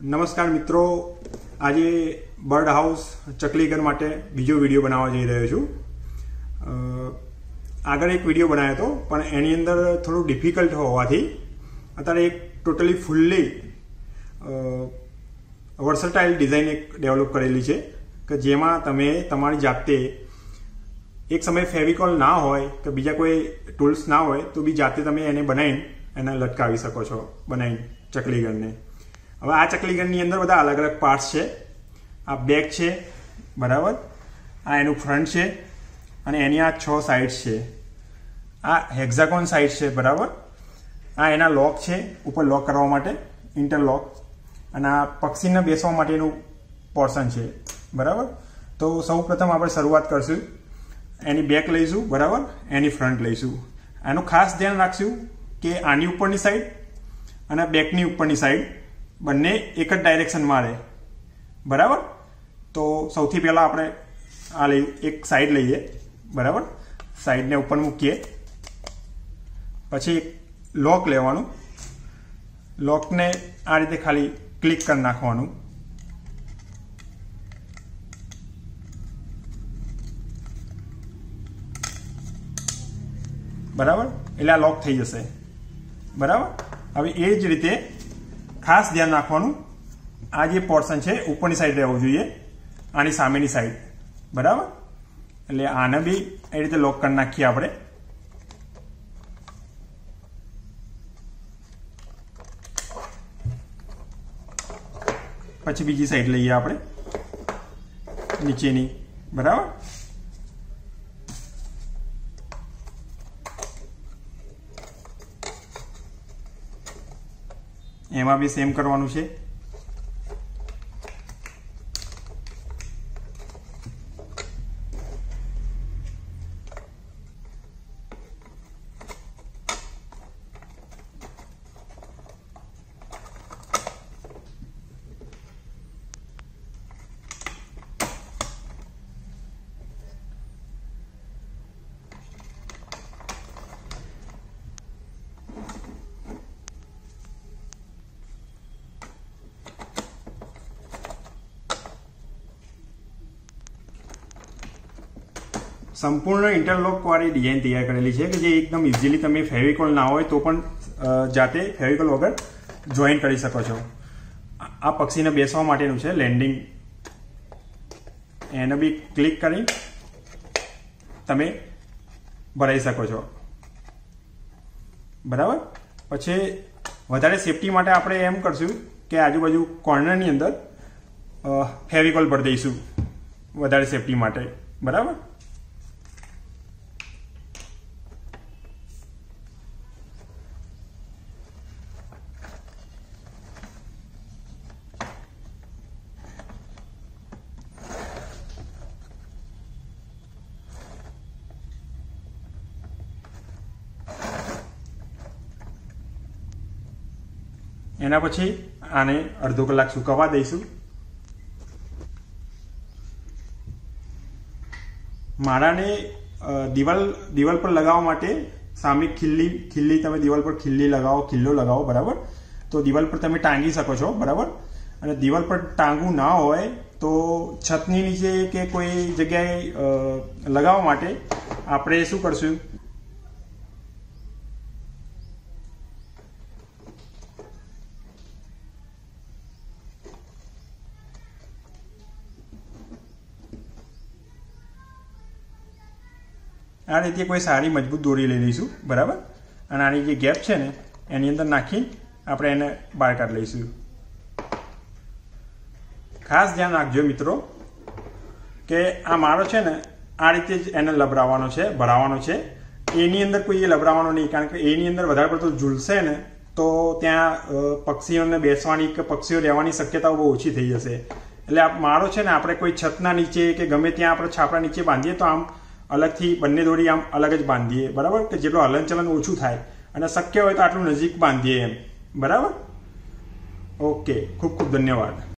નમસ્કાર મિત્રો, આજે બર્ડ હાઉસ ચકલી ઘર માટે બીજો વિડીયો બનાવવા જઈ રહ્યો છું. આગળ એક વિડીયો બનાવ્યો હતો પણ એની અંદર થોડું ડિફિકલ્ટ હોવાથી અત્યારે એક ટોટલી ફૂલ્લી વર્સટાઇલ ડિઝાઇન એક ડેવલપ કરેલી છે કે જેમાં તમે તમારી જાતે એક સમયે ફેવિકોલ ના હોય કે બીજા કોઈ ટૂલ્સ ના હોય તો બી જાતે તમે એને બનાવીને એને લટકાવી શકો છો બનાવીને ચકલી ઘરને. હવે આ ચકલી ઘરની અંદર બધા અલગ અલગ પાર્ટ્સ છે. આ બેક છે, બરાબર, આ એનું ફ્રન્ટ છે અને એની આ 6 સાઇડ્સ છે. આ હેક્ઝાગોન સાઇડ છે, બરાબર. આ એના લોક છે ઉપર લોક કરવા માટે, ઇન્ટરલોક, અને આ પક્ષીને બેસવા માટેનું પોર્શન છે, બરાબર. તો સૌ પ્રથમ આપણે શરૂઆત કરશું, એની બેક લઈશું, બરાબર, એની ફ્રન્ટ લઈશું. આનું ખાસ ધ્યાન રાખશું કે આની ઉપરની સાઈડ અને બેકની ઉપરની સાઈડ બંને એક જ ડાયરેક્શનમાં રહે, બરાબર. તો સૌથી પહેલાં આપણે આ એક સાઈડ લઈએ, બરાબર. સાઈડને ઉપર મૂકીએ, પછી લોક લેવાનું. લોકને આ રીતે ખાલી ક્લિક કરી નાખવાનું, બરાબર. એટલે આ લોક થઈ જશે, બરાબર. હવે એ જ રીતે ખાસ ધ્યાન રાખવાનું, આ જે પોર્શન છે ઉપરની સાઈડ રહેવું જોઈએ, આની સામેની સાઈડ, બરાબર. એટલે આને બી એ રીતે લોક કરી નાખીએ આપણે. પછી બીજી સાઈડ લઈએ આપણે નીચેની, બરાબર. એમાં બી સેમ કરવાનું છે. સંપૂર્ણ ઇન્ટરલોક વાળી ડિઝાઇન તૈયાર કરેલી છે કે જે એકદમ ઇઝીલી તમે ફેવિકોલ ના હોય તો પણ જાતે ફેવિકોલ વગર જોઈન કરી શકો છો. આ પક્ષીને બેસવા માટેનું છે લેન્ડિંગ. એને બી ક્લિક કરી તમે ભરાઈ શકો છો, બરાબર. પછી વધારે સેફટી માટે આપણે એમ કરશું કે આજુબાજુ કોર્નરની અંદર ફેવિકોલ ભરી દઈશું વધારે સેફટી માટે, બરાબર. એના પછી આને અડધો કલાક સુકવવા દઈશું. માળાને દિવાલ પર લગાવવા માટે સામે ખિલ્લી તમે દિવાલ પર ખિલ્લો લગાવો, બરાબર. તો દિવાલ પર તમે ટાંગી શકો છો, બરાબર. અને દિવાલ પર ટાંગવું ના હોય તો છતની નીચે કે કોઈ જગ્યાએ લગાવવા માટે આપણે શું કરશું, આ રીતે કોઈ સારી મજબૂત દોરી લઈ લઈશું, બરાબર. અને આની જે ગેપ છે ને એની અંદર નાખી આપણે એને બહાર કાઢી લઈશું. ખાસ ધ્યાન રાખજો મિત્રો કે આ માળો છે ને આ રીતે જ એને લબરાવવાનો છે, ભરાવાનો છે. એની અંદર કોઈ એ લબરાવવાનો નહીં, કારણ કે એની અંદર વધારે પડતું ઝૂલશે ને તો ત્યાં પક્ષીઓને બેસવાની કે પક્ષીઓ રહેવાની શક્યતાઓ બહુ ઓછી થઈ જશે. એટલે આ માળો છે ને આપણે કોઈ છતના નીચે કે ગમે ત્યાં આપણે છાપરા નીચે બાંધીએ તો આમ અલગથી બંને દોરી આમ અલગ જ બાંધીએ, બરાબર, કે જેટલું હલનચલન ઓછું થાય અને શક્ય હોય તો આટલું નજીક બાંધીએ એમ, બરાબર. ઓકે, ખૂબ ખૂબ ધન્યવાદ.